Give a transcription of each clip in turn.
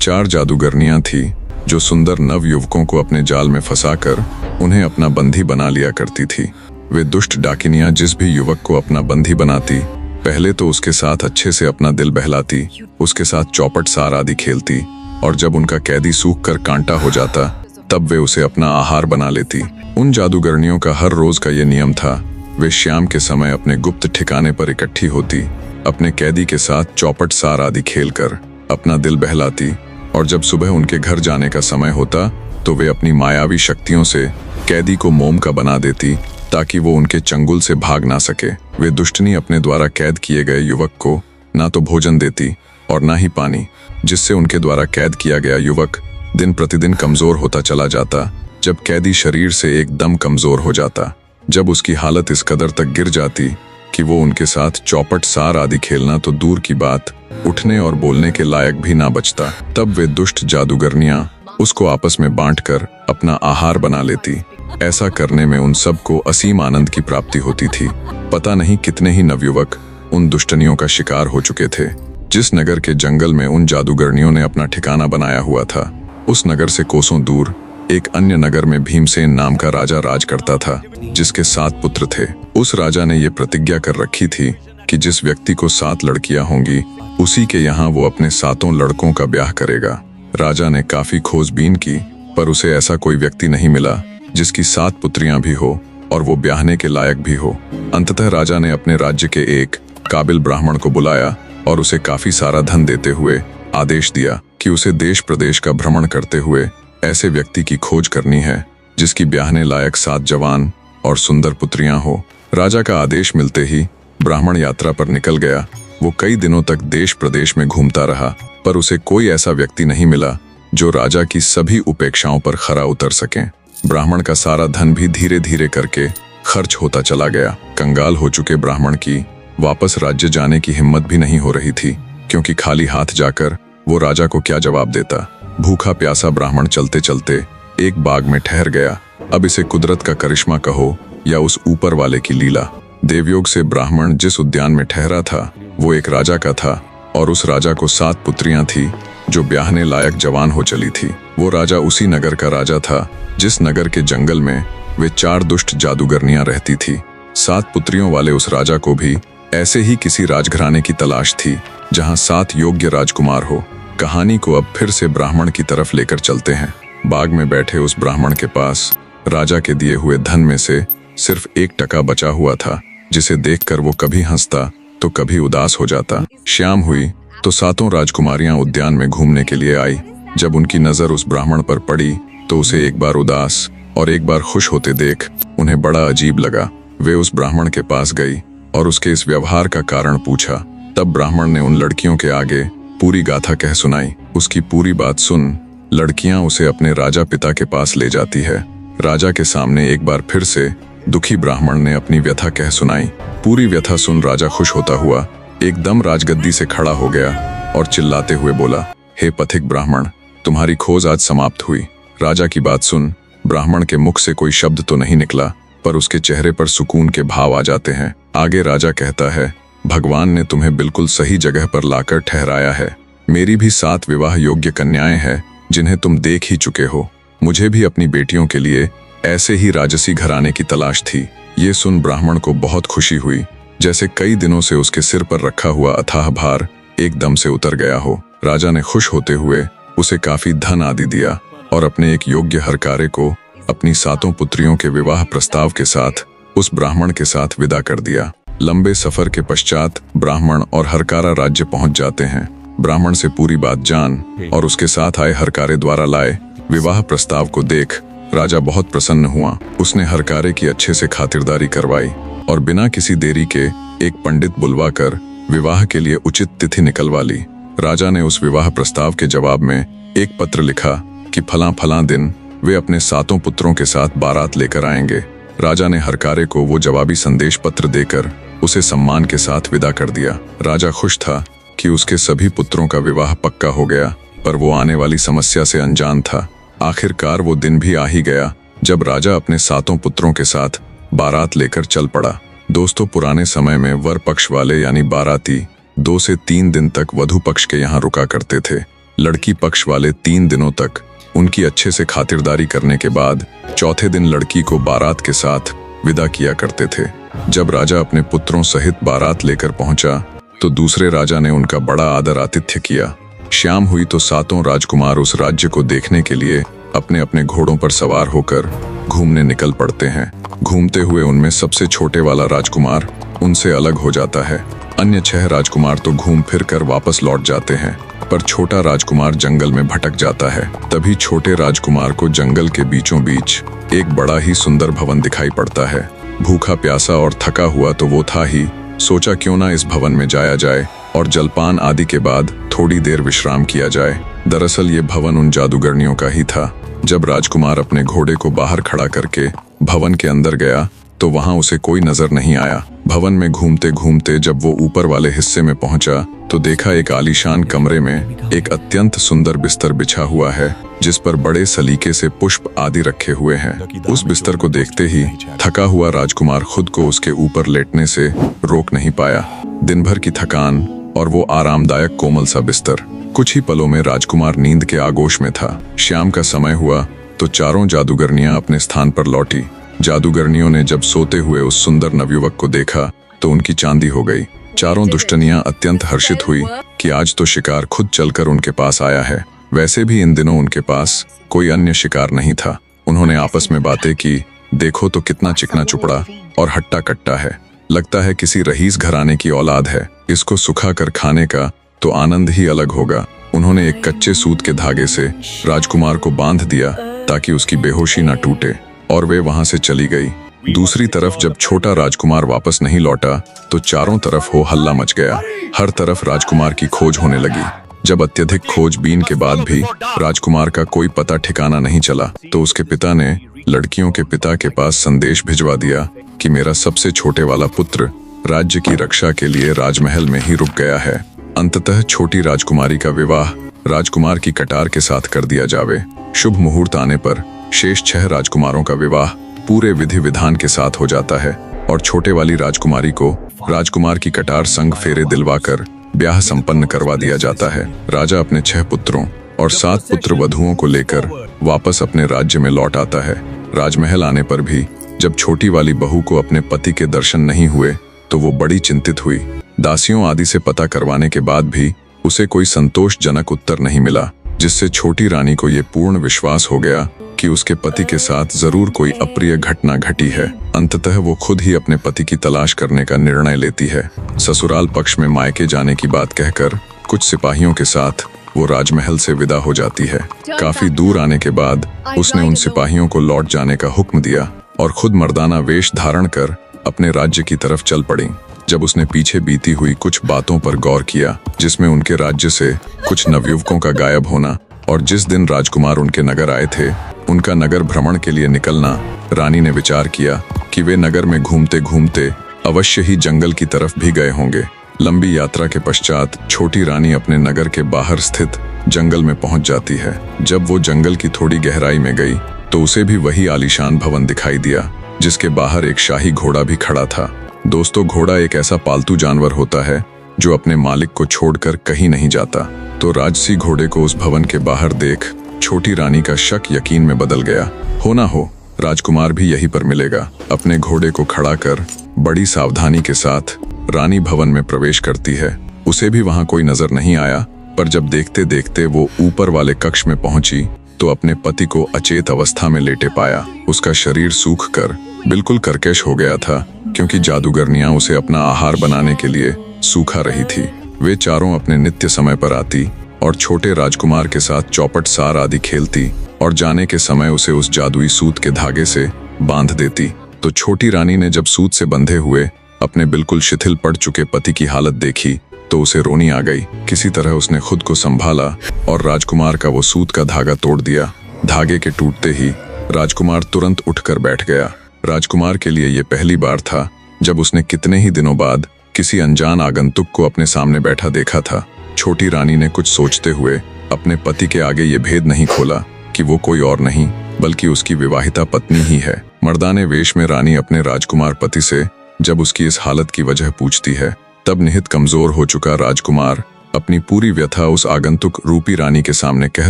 4 जादूगरनियां थी जो सुंदर नव युवकों को अपने जाल में फंसाकर उन्हें अपना बंधी बना लिया करती थी। वे दुष्ट डाकिनियां जिस भी युवक को अपना बंधी बनाती, पहले तो उसके साथ अच्छे से अपना दिल बहलाती, उसके साथ चौपट सार आदि खेलती, और जब उनका कैदी सूख कर कांटा हो जाता तब वे उसे अपना आहार बना लेती। उन जादूगरनियों का हर रोज का ये नियम था। वे शाम के समय अपने गुप्त ठिकाने पर इकट्ठी होती, अपने कैदी के साथ चौपट सार आदि खेलकर अपना दिल बहलाती, और जब सुबह उनके घर जाने का समय होता तो वे अपनी मायावी शक्तियों से कैदी को मोम का बना देती ताकि वो उनके चंगुल से भाग ना सके। वे दुष्टनी अपने द्वारा कैद किए गए युवक को ना तो भोजन देती और ना ही पानी, जिससे उनके द्वारा कैद किया गया युवक दिन प्रतिदिन कमजोर होता चला जाता। जब कैदी शरीर से एकदम कमजोर हो जाता, जब उसकी हालत इस कदर तक गिर जाती कि वो उनके साथ चौपट सार आदि खेलना तो दूर की बात, उठने और बोलने के लायक भी ना बचता, तब वे दुष्ट जादूगरनियां उसको आपस में बांटकर अपना आहार बना लेती। ऐसा करने में उन सबको असीम आनंद की प्राप्ति होती थी। पता नहीं कितने ही नवयुवक उन दुष्टनियों का शिकार हो चुके थे। जिस नगर के जंगल में उन जादूगरनियों ने अपना ठिकाना बनाया हुआ था, उस नगर से कोसों दूर एक अन्य नगर में भीमसेन नाम का राजा राज करता था, जिसके 7 पुत्र थे। उस राजा ने ये प्रतिज्ञा कर रखी थी कि जिस व्यक्ति को 7 लड़कियां होंगी, उसी के यहाँ वो अपने 7 लड़कों का ब्याह करेगा। राजा ने काफी खोजबीन की, पर उसे ऐसा कोई व्यक्ति नहीं मिला जिसकी 7 पुत्रियां भी हो और वो ब्याहने के लायक भी हो। अंततः राजा ने अपने राज्य के एक काबिल ब्राह्मण को बुलाया और उसे काफी सारा धन देते हुए आदेश दिया कि उसे देश प्रदेश का भ्रमण करते हुए ऐसे व्यक्ति की खोज करनी है जिसकी ब्याहने लायक 7 जवान और सुंदर पुत्रियां हो। राजा का आदेश मिलते ही ब्राह्मण यात्रा पर निकल गया। वो कई दिनों तक देश प्रदेश में घूमता रहा, पर उसे कोई ऐसा व्यक्ति नहीं मिला जो राजा की सभी उपेक्षाओं पर खरा उतर सके। ब्राह्मण का सारा धन भी धीरे धीरे करके खर्च होता चला गया। कंगाल हो चुके ब्राह्मण की वापस राज्य जाने की हिम्मत भी नहीं हो रही थी, क्योंकि खाली हाथ जाकर वो राजा को क्या जवाब देता। भूखा प्यासा ब्राह्मण चलते चलते एक बाग में ठहर गया। अब इसे कुदरत का करिश्मा कहो या उस ऊपर वाले की लीला। देवयोग से ब्राह्मण जिस उद्यान में ठहरा था वो एक राजा का था, और उस राजा को 7 पुत्रियां थी जो ब्याहने लायक जवान हो चली थी। वो राजा उसी नगर का राजा था जिस नगर के जंगल में वे 4 दुष्ट जादूगरनियां रहती थी। 7 पुत्रियों वाले उस राजा को भी ऐसे ही किसी राजघराने की तलाश थी जहां 7 योग्य राजकुमार हो। कहानी को अब फिर से ब्राह्मण की तरफ लेकर चलते हैं। बाग में बैठे उस ब्राह्मण के पास राजा के दिए हुए धन में से सिर्फ 1 टका बचा हुआ था, जिसे देखकर वो कभी हंसता तो कभी उदास हो जाता। शाम हुई तो 7 राजकुमारियां उद्यान में घूमने के लिए आई। जब उनकी नजर उस ब्राह्मण पर पड़ी तो उसे एक बार उदास और एक बार खुश होते देख उन्हें बड़ा अजीब लगा। वे उस ब्राह्मण के पास गई और उसके इस व्यवहार का कारण पूछा। तब ब्राह्मण ने उन लड़कियों के आगे पूरी गाथा कह सुनाई। उसकी पूरी बात सुन लड़कियां उसे अपने राजा पिता के पास ले जाती है। राजा के सामने एक बार फिर से दुखी ब्राह्मण ने अपनी व्यथा कह सुनाई। पूरी व्यथा सुन राजा खुश होता हुआ एकदम राजगद्दी से खड़ा हो गया और चिल्लाते हुए बोला, हे पथिक ब्राह्मण, तुम्हारी खोज आज समाप्त हुई। राजा की बात सुन ब्राह्मण के मुख से कोई शब्द तो नहीं निकला, पर उसके चेहरे पर सुकून के भाव आ जाते हैं। आगे राजा कहता है, भगवान ने तुम्हें बिल्कुल सही जगह पर लाकर ठहराया है। मेरी भी 7 विवाह योग्य कन्याएं हैं जिन्हें तुम देख ही चुके हो। मुझे भी अपनी बेटियों के लिए ऐसे ही राजसी घराने की तलाश थी। ये सुन ब्राह्मण को बहुत खुशी हुई, जैसे कई दिनों से उसके सिर पर रखा हुआ अथाह भार एकदम से उतर गया हो। राजा ने खुश होते हुए उसे काफी धन आदि दिया और अपने एक योग्य हरकारे को अपनी 7 पुत्रियों के विवाह प्रस्ताव के साथ उस ब्राह्मण के साथ विदा कर दिया। लंबे सफर के पश्चात ब्राह्मण और हरकारा राज्य पहुंच जाते हैं। ब्राह्मण से पूरी बात जान और उसके साथ आए हरकारे द्वारा लाए विवाह प्रस्ताव को देख राजा बहुत प्रसन्न हुआ। उसने हरकारे की अच्छे से खातिरदारी करवाई और बिना किसी देरी के एक पंडित बुलवाकर विवाह के लिए उचित तिथि निकलवा ली। राजा ने उस विवाह प्रस्ताव के जवाब में एक पत्र लिखा कि फलां फलां दिन वे अपने 7 पुत्रों के साथ बारात लेकर आएंगे। राजा ने हरकारे को वो जवाबी संदेश पत्र देकर उसे सम्मान के साथ विदा कर दिया। राजा खुश था कि उसके सभी पुत्रों का विवाह पक्का हो गया, पर वो आने वाली समस्या से अनजान था। आखिरकार वो दिन भी आ ही गया जब राजा अपने 7 पुत्रों के साथ बारात लेकर चल पड़ा। दोस्तों, पुराने समय में वर पक्ष वाले यानी बाराती 2 से 3 दिन तक वधु पक्ष के यहाँ रुका करते थे। लड़की पक्ष वाले 3 दिनों तक उनकी अच्छे से खातिरदारी करने के बाद चौथे दिन लड़की को बारात के साथ विदा किया करते थे। जब राजा अपने पुत्रों सहित बारात लेकर पहुंचा तो दूसरे राजा ने उनका बड़ा आदर आतिथ्य किया। शाम हुई तो सातों राजकुमार उस राज्य को देखने के लिए अपने अपने घोड़ों पर सवार होकर घूमने निकल पड़ते हैं। घूमते हुए उनमें सबसे छोटे वाला राजकुमार उनसे अलग हो जाता है। अन्य 6 राजकुमार तो घूम फिर कर वापस लौट जाते हैं, पर छोटा राजकुमार जंगल में भटक जाता है। तभी छोटे राजकुमार को जंगल के बीचों बीच एक बड़ा ही सुंदर भवन दिखाई पड़ता है। भूखा प्यासा और थका हुआ तो वो था ही, सोचा क्यों ना इस भवन में जाया जाए और जलपान आदि के बाद थोड़ी देर विश्राम किया जाए। दरअसल ये भवन उन जादूगरनियों का ही था। जब राजकुमार अपने घोड़े को बाहर खड़ा करके भवन के अंदर गया तो वहां उसे कोई नजर नहीं आया। भवन में घूमते घूमते जब वो ऊपर वाले हिस्से में पहुंचा तो देखा एक आलीशान कमरे में एक अत्यंत सुंदर बिस्तर बिछा हुआ है, जिस पर बड़े सलीके से पुष्प आदि रखे हुए हैं। उस बिस्तर को देखते ही थका हुआ राजकुमार खुद को उसके ऊपर लेटने से रोक नहीं पाया। दिन भर की थकान और वो आरामदायक कोमल सा बिस्तर। कुछ ही पलों में राजकुमार नींद के आगोश में था। शाम का समय हुआ तो चारों जादूगरनियां अपने स्थान पर लौटी। जादूगरनियों ने जब सोते हुए उस सुंदर नवयुवक को देखा तो उनकी चांदी हो गई। चारों दुष्टनियां अत्यंत हर्षित हुई कि आज तो शिकार खुद चलकर उनके पास आया है। वैसे भी इन दिनों उनके पास कोई अन्य शिकार नहीं था। उन्होंने आपस में बातें की, देखो तो कितना चिकना चुपड़ा और हट्टा कट्टा है, लगता है किसी रईस घराने की औलाद है। इसको सुखा कर खाने का तो आनंद ही अलग होगा। उन्होंने एक कच्चे सूत के धागे से राजकुमार को बांध दिया ताकि उसकी बेहोशी न टूटे, और वे वहां से चली गई। दूसरी तरफ जब छोटा राजकुमार वापस नहीं लौटा तो चारों तरफ हो हल्ला मच गया। हर तरफ राजकुमार की खोज होने लगी। जब अत्यधिक खोजबीन के बाद भी राजकुमार का कोई पता ठिकाना नहीं चला तो उसके पिता ने लड़कियों के पिता के पास संदेश भिजवा दिया कि मेरा सबसे छोटे वाला पुत्र राज्य की रक्षा के लिए राजमहल में ही रुक गया है। अंततः छोटी राजकुमारी का विवाह राजकुमार की कटार के साथ कर दिया जावे। शुभ मुहूर्त आने पर शेष 6 राजकुमारों का विवाह पूरे विधि विधान के साथ हो जाता है और छोटे वाली राजकुमारी को राजकुमार की कटार संग फेरे दिलवाकर ब्याह संपन्न करवा दिया जाता है। राजा अपने 6 पुत्रों और 7 पुत्र वधुओं को लेकर वापस अपने राज्य में लौट आता है। राजमहल आने पर भी जब छोटी वाली बहू को अपने पति के दर्शन नहीं हुए तो वो बड़ी चिंतित हुई। दासियों आदि से पता करवाने के बाद भी उसे कोई संतोषजनक उत्तर नहीं मिला, जिससे छोटी रानी को ये पूर्ण विश्वास हो गया कि उसके पति के साथ जरूर कोई अप्रिय घटना घटी है। अंततः वो खुद ही अपने पति की तलाश करने का निर्णय लेती है। ससुराल पक्ष में मायके जाने की बात कहकर कुछ सिपाहियों के साथ वो राजमहल से विदा हो जाती है। काफी दूर आने के बाद उसने उन सिपाहियों को लौट जाने का हुक्म दिया और खुद मर्दाना वेश धारण कर अपने राज्य की तरफ चल पड़ी। जब उसने पीछे बीती हुई कुछ बातों पर गौर किया, जिसमें उनके राज्य से कुछ नवयुवकों का गायब होना और जिस दिन राजकुमार उनके नगर आए थे उनका नगर भ्रमण के लिए निकलना, रानी ने विचार किया कि वे नगर में घूमते घूमते अवश्य ही जंगल की तरफ भी गए होंगे। लंबी यात्रा के पश्चात छोटी रानी अपने नगर के बाहर स्थित जंगल में पहुंच जाती है। जब वो जंगल की थोड़ी गहराई में गई तो उसे भी वही आलीशान भवन दिखाई दिया, जिसके बाहर एक शाही घोड़ा भी खड़ा था। दोस्तों, घोड़ा एक ऐसा पालतू जानवर होता है जो अपने मालिक को छोड़कर कहीं नहीं जाता। तो राजसी घोड़े को उस भवन के बाहर देख छोटी रानी का शक यकीन में बदल गया। हो ना हो राजकुमार भी यहीं पर मिलेगा। अपने घोड़े को खड़ा कर बड़ी सावधानी के साथ रानी भवन में प्रवेश करती है। उसे भी वहां कोई नजर नहीं आया, पर जब देखते देखते वो ऊपर वाले कक्ष में पहुंची तो अपने पति को अचेत अवस्था में लेटे पाया। उसका शरीर सूख कर बिल्कुल करकश हो गया था, क्योंकि जादूगरनियां उसे अपना आहार बनाने के लिए सूखा रही थी। वे चारों अपने नित्य समय पर आती और छोटे राजकुमार के साथ चौपट सार आदि खेलती और जाने के समय उसे उस जादुई सूत के धागे से बांध देती। तो छोटी रानी ने जब सूत से बंधे हुए अपने बिल्कुल शिथिल पड़ चुके पति की हालत देखी तो उसे रोनी आ गई। किसी तरह उसने खुद को संभाला और राजकुमार का वो सूत का धागा तोड़ दिया। धागे के टूटते ही राजकुमार तुरंत उठकर बैठ गया। राजकुमार के लिए ये पहली बार था जब उसने कितने ही दिनों बाद किसी अनजान आगंतुक को अपने सामने बैठा देखा था। छोटी रानी ने कुछ सोचते हुए अपने पति के आगे ये भेद नहीं खोला कि वो कोई और नहीं बल्कि उसकी विवाहिता पत्नी ही है। मर्दाने वेश में रानी अपने राजकुमार पति से जब उसकी इस हालत की वजह पूछती है, तब निहित कमजोर हो चुका राजकुमार अपनी पूरी व्यथा उस आगंतुक रूपी रानी के सामने कह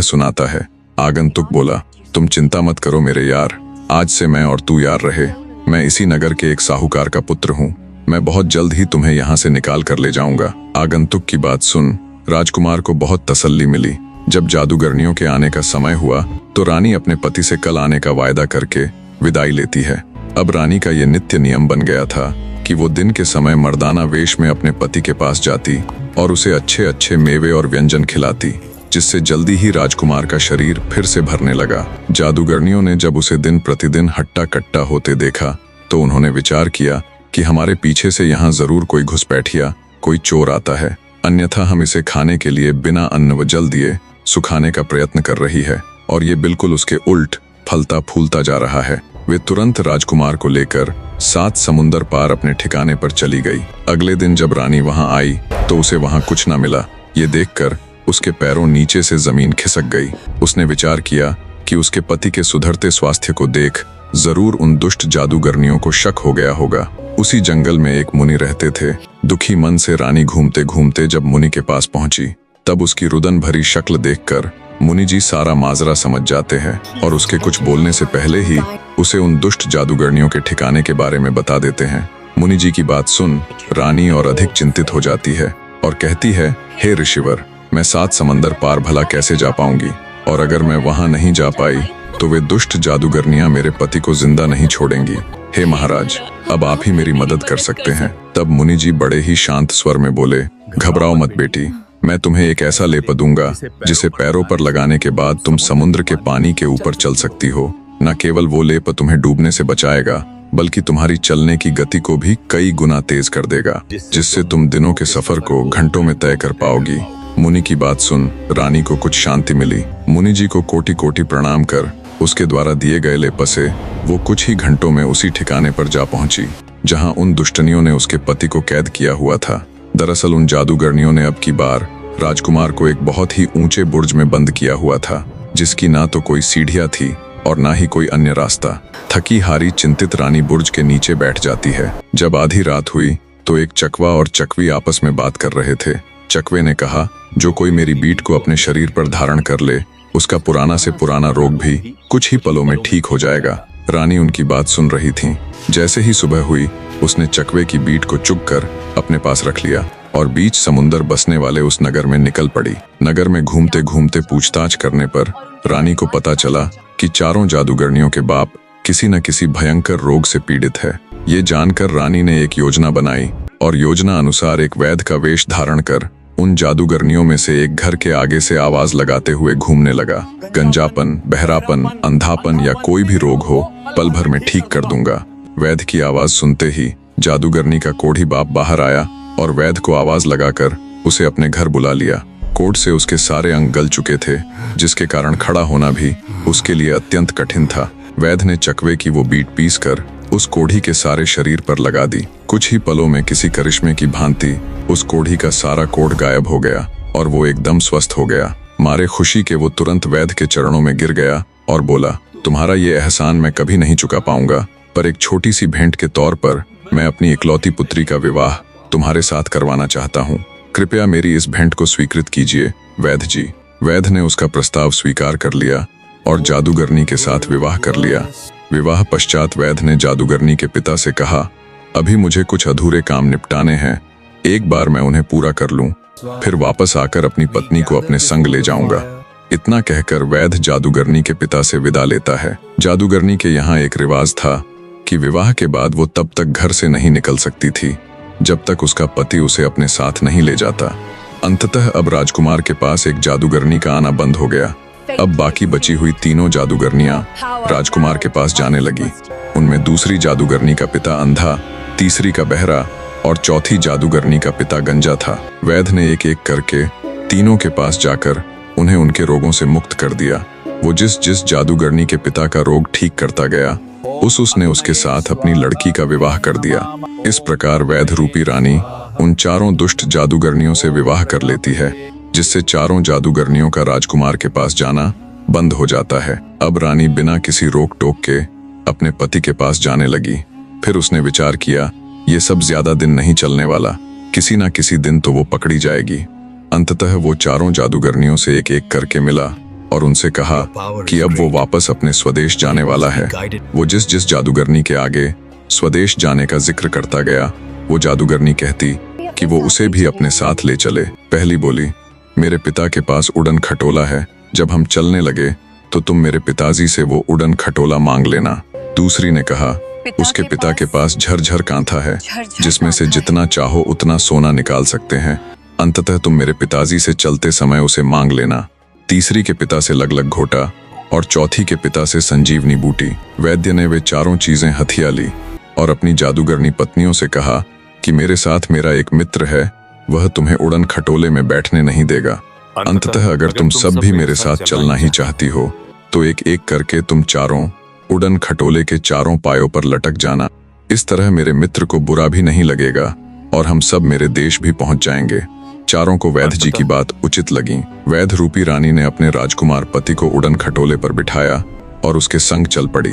सुनाता है। आगंतुक बोला, तुम चिंता मत करो मेरे यार, आज से मैं और तू यार रहे। मैं इसी नगर के एक साहूकार का पुत्र हूँ। मैं बहुत जल्द ही तुम्हें यहाँ से निकाल कर ले जाऊंगा। आगंतुक की बात सुन राजकुमार को बहुत तसल्ली मिली। जब जादूगरनियों के आने का समय हुआ तो रानी अपने पति से कल आने का वायदा करके विदाई लेती है। अब रानी का ये नित्य नियम बन गया था कि वो दिन के समय मर्दाना वेश में अपने पति के पास जाती और उसे अच्छे अच्छे मेवे और व्यंजन खिलाती, जिससे जल्दी ही राजकुमार का शरीर फिर से भरने लगा। जादूगरनियों ने जब उसे दिन प्रतिदिन हट्टा कट्टा होते देखा तो उन्होंने विचार किया कि हमारे पीछे से यहाँ जरूर कोई घुसपैठिया, कोई चोर आता है, अन्यथा हम इसे खाने के लिए बिना अन्न व जल दिए सुखाने का प्रयत्न कर रही है और ये बिल्कुल उसके उल्ट फलता फूलता जा रहा है। वे तुरंत राजकुमार को लेकर 7 समुंदर पार अपने ठिकाने पर चली गई। अगले दिन जब रानी वहां आई तो उसे वहां कुछ न मिला। ये देखकर उसके पैरों नीचे से जमीन खिसक गई। उसने विचार किया कि उसके पति के सुधरते स्वास्थ्य को देख जरूर उन दुष्ट जादूगरनियों को शक हो गया होगा। उसी जंगल में एक मुनि रहते थे। दुखी मन से रानी घूमते घूमते जब मुनि के पास पहुंची तब उसकी रुदन भरी शक्ल देखकर मुनि जी सारा माजरा समझ जाते हैं और उसके कुछ बोलने से पहले ही उसे उन दुष्ट जादूगरनियों के ठिकाने के बारे में बता देते हैं। मुनि जी की बात सुन रानी और अधिक चिंतित हो जाती है और कहती है, हे ऋषिवर, मैं 7 समंदर पार भला कैसे जा पाऊंगी, और अगर मैं वहां नहीं जा पाई तो वे दुष्ट जादूगरनियां मेरे पति को जिंदा नहीं छोड़ेंगी। हे महाराज, अब आप ही मेरी मदद कर सकते हैं। तब मुनि जी बड़े ही शांत स्वर में बोले, घबराओ मत बेटी, मैं तुम्हें एक ऐसा लेप दूंगा जिसे पैरों पर लगाने के बाद तुम समुद्र के पानी के ऊपर चल सकती हो। न केवल वो लेप तुम्हें डूबने से बचाएगा बल्कि तुम्हारी चलने की गति को भी कई गुना तेज कर देगा, जिससे तुम दिनों के सफर को घंटों में तय कर पाओगी। मुनि की बात सुन रानी को कुछ शांति मिली। मुनि जी को कोटि कोटि प्रणाम कर उसके द्वारा दिए गए लेप से वो कुछ ही घंटों में उसी ठिकाने पर जा पहुंची जहां उन दुष्टनियों ने उसके पति को कैद किया हुआ था। दरअसल उन जादूगरनियों ने अब की बार राजकुमार को एक बहुत ही ऊंचे बुर्ज में बंद किया हुआ था, जिसकी ना तो कोई सीढ़ियां थी और ना ही कोई अन्य रास्ता। थकी हारी चिंतित रानी बुर्ज के नीचे बैठ जाती है। जब आधी रात हुई तो एक चकवा और चकवी आपस में बात कर रहे थे। चकवे ने कहा, जो कोई मेरी बीट को अपने शरीर पर धारण कर ले उसका पुराना से पुराना रोग भी कुछ ही पलों में ठीक हो जाएगा। रानी उनकी बात सुन रही थी। जैसे ही सुबह हुई उसने चकवे की बीट को चुग कर अपने पास रख लिया और बीच समुंदर बसने वाले उस नगर में निकल पड़ी। नगर में घूमते घूमते पूछताछ करने पर रानी को पता चला कि चारों जादूगरनियों के बाप किसी न किसी भयंकर रोग से पीड़ित है। ये जानकर रानी ने एक योजना बनाई और योजना अनुसार एक वैद्य का वेश धारण कर उन जादूगरनियों में से एक घर के आगे से आवाज लगाते हुए घूमने लगा, गंजापन, बहरापन, अंधापन या कोई भी रोग हो पल भर में ठीक कर दूंगा। वैद्य की आवाज सुनते ही जादूगरनी का कोढ़ी बाप बाहर आया और वैद्य को आवाज लगाकर उसे अपने घर बुला लिया। कोढ़ से उसके सारे अंग गल चुके थे, जिसके कारण खड़ा होना भी उसके लिए अत्यंत कठिन था। वैद्य ने चकवे की वो बीट पीस कर उस कोढ़ी के सारे शरीर पर लगा दी। कुछ ही पलों में किसी करिश्मे की भांति उस कोढ़ी का सारा कोढ़ गायब हो गया और वो एकदम स्वस्थ हो गया। मारे खुशी के वो तुरंत वैद्य के चरणों में गिर गया और बोला, तुम्हारा ये एहसान मैं कभी नहीं चुका पाऊंगा, पर एक छोटी सी भेंट के तौर पर मैं अपनी इकलौती पुत्री का विवाह तुम्हारे साथ करवाना चाहता हूँ। कृपया मेरी इस भेंट को स्वीकृत कीजिए वैद्य जी। वैद्य ने उसका प्रस्ताव स्वीकार कर लिया और जादूगरनी के साथ विवाह कर लिया। विवाह पश्चात वैद्य ने जादूगरनी के पिता से कहा, अभी मुझे कुछ अधूरे काम निपटाने हैं, एक बार मैं उन्हें पूरा कर लूं, फिर वापस आकर अपनी पत्नी को अपने संग ले जाऊंगा। इतना कहकर वैद्य जादूगरनी के पिता से विदा लेता है। जादूगरनी के यहाँ एक रिवाज था कि विवाह के बाद वो तब तक घर से नहीं निकल सकती थी जब तक उसका पति उसे अपने साथ नहीं ले जाता। अंततः अब राजकुमार के पास एक जादूगरनी का आना बंद हो गया। अब बाकी बची हुई तीनों जादूगरनियां राजकुमार के पास जाने लगी। उनमें दूसरी जादूगरनी का पिता अंधा, तीसरी का बहरा और चौथी जादूगरनी का पिता गंजा था। वैद्य ने एक एक करके तीनों के पास जाकर उन्हें उनके रोगों से मुक्त कर दिया। वो जिस जिस जादूगरनी के पिता का रोग ठीक करता गया उसने उसके साथ अपनी लड़की का विवाह कर दिया। इस प्रकार वैद्य रूपी रानी उन चारों दुष्ट जादूगरनियों से विवाह कर लेती है, जिससे चारों जादूगरनियों का राजकुमार के पास जाना बंद हो जाता है। अब रानी बिना किसी रोक टोक के अपने पति के पास जाने लगी। फिर उसने विचार किया, ये सब ज्यादा दिन नहीं चलने वाला, किसी ना किसी दिन तो वो पकड़ी जाएगी। अंततः वो चारों जादूगरनियों से एक एक करके मिला और उनसे कहा कि अब वो वापस अपने स्वदेश जाने वाला है। वो जिस जिस जादूगरनी के आगे स्वदेश जाने का जिक्र करता गया, वो जादूगरनी कहती कि वो उसे भी अपने साथ ले चले। पहली बोली, मेरे पिता के पास उड़न खटोला है, जब हम चलने लगे तो तुम मेरे पिताजी से वो उड़न खटोला मांग लेना। दूसरी ने कहा, उसके पिता के पास झरझर कांथा है, जिसमें से जितना चाहो उतना सोना निकाल सकते हैं। अंततः तुम मेरे पिताजी से चलते समय उसे मांग लेना। तीसरी के पिता से लगलग घोटा और चौथी के पिता से संजीवनी बूटी। वैद्य ने वे चारों चीजें हथिया ली और अपनी जादूगरनी पत्नियों से कहा कि मेरे साथ मेरा एक मित्र है, वह तुम्हें उड़न खटोले में बैठने नहीं देगा। अंततः अगर तुम सब भी मेरे साथ चलना ही चाहती हो तो एक एक करके तुम चारों उड़न खटोले के चारों पायों पर लटक जाना। इस तरह मेरे मित्र को बुरा भी नहीं लगेगा और हम सब मेरे देश भी पहुंच जाएंगे। चारों को वैद्य जी की बात उचित लगी। वैद्य रूपी रानी ने अपने राजकुमार पति को उड़न खटोले पर बिठाया और उसके संग चल पड़ी।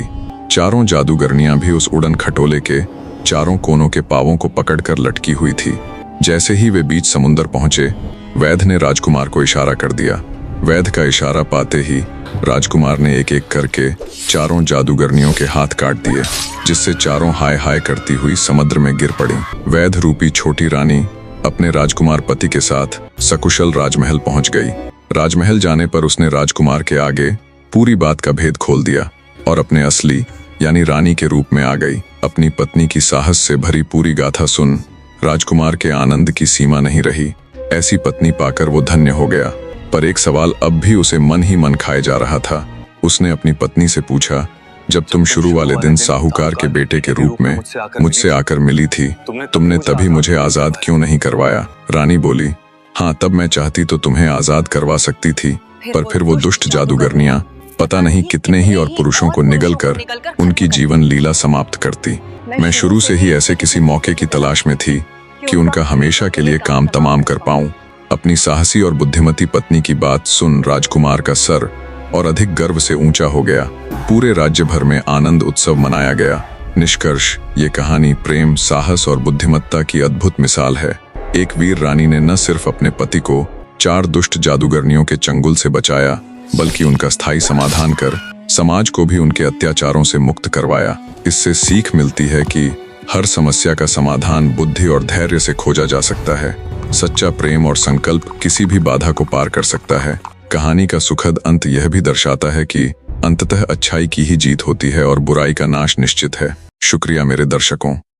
चारों जादूगरनियां भी उस उड़न खटोले के चारों कोनों के पावों को पकड़कर लटकी हुई थी। जैसे ही वे बीच समुद्र पहुंचे, वैद्य ने राजकुमार को इशारा कर दिया। वैद्य का इशारा पाते ही राजकुमार ने एक एक करके चारों जादूगरनियों के हाथ काट दिए, जिससे चारों हाय हाय करती हुई समुद्र में गिर पड़ी। वैद्य रूपी छोटी रानी अपने राजकुमार पति के साथ सकुशल राजमहल पहुंच गई। राजमहल जाने पर उसने राजकुमार के आगे पूरी बात का भेद खोल दिया और अपने असली यानी रानी के रूप में आ गई। अपनी पत्नी की साहस से भरी पूरी गाथा सुन राजकुमार के आनंद की सीमा नहीं रही। ऐसी पत्नी पाकर वो धन्य हो गया। पर एक सवाल अब भी उसे मन ही मन खाए जा रहा था। उसने अपनी पत्नी से पूछा, जब तुम शुरू वाले दिन साहूकार के बेटे के रूप में मुझसे आकर मिली थी, तुमने तभी मुझे आजाद क्यों नहीं करवाया? रानी बोली, हाँ, तब मैं चाहती तो तुम्हें आजाद करवा सकती थी, पर फिर वो दुष्ट जादूगरनियां पता नहीं कितने ही और पुरुषों को निगल कर उनकी जीवन लीला समाप्त करती। मैं शुरू से ही ऐसे किसी मौके की तलाश में थी कि उनका हमेशा के लिए काम तमाम कर पाऊं। अपनी साहसी और बुद्धिमती पत्नी की बात सुन राजकुमार का सर और अधिक गर्व से ऊंचा हो गया। पूरे राज्य भर में आनंद उत्सव मनाया गया। निष्कर्ष, ये कहानी प्रेम, साहस और बुद्धिमत्ता की अद्भुत मिसाल है। एक वीर रानी ने न सिर्फ अपने पति को 4 दुष्ट जादूगरनियों के चंगुल से बचाया, बल्कि उनका स्थायी समाधान कर समाज को भी उनके अत्याचारों से मुक्त करवाया। इससे सीख मिलती है कि हर समस्या का समाधान बुद्धि और धैर्य से खोजा जा सकता है। सच्चा प्रेम और संकल्प किसी भी बाधा को पार कर सकता है। कहानी का सुखद अंत यह भी दर्शाता है कि अंततः अच्छाई की ही जीत होती है और बुराई का नाश निश्चित है। शुक्रिया मेरे दर्शकों।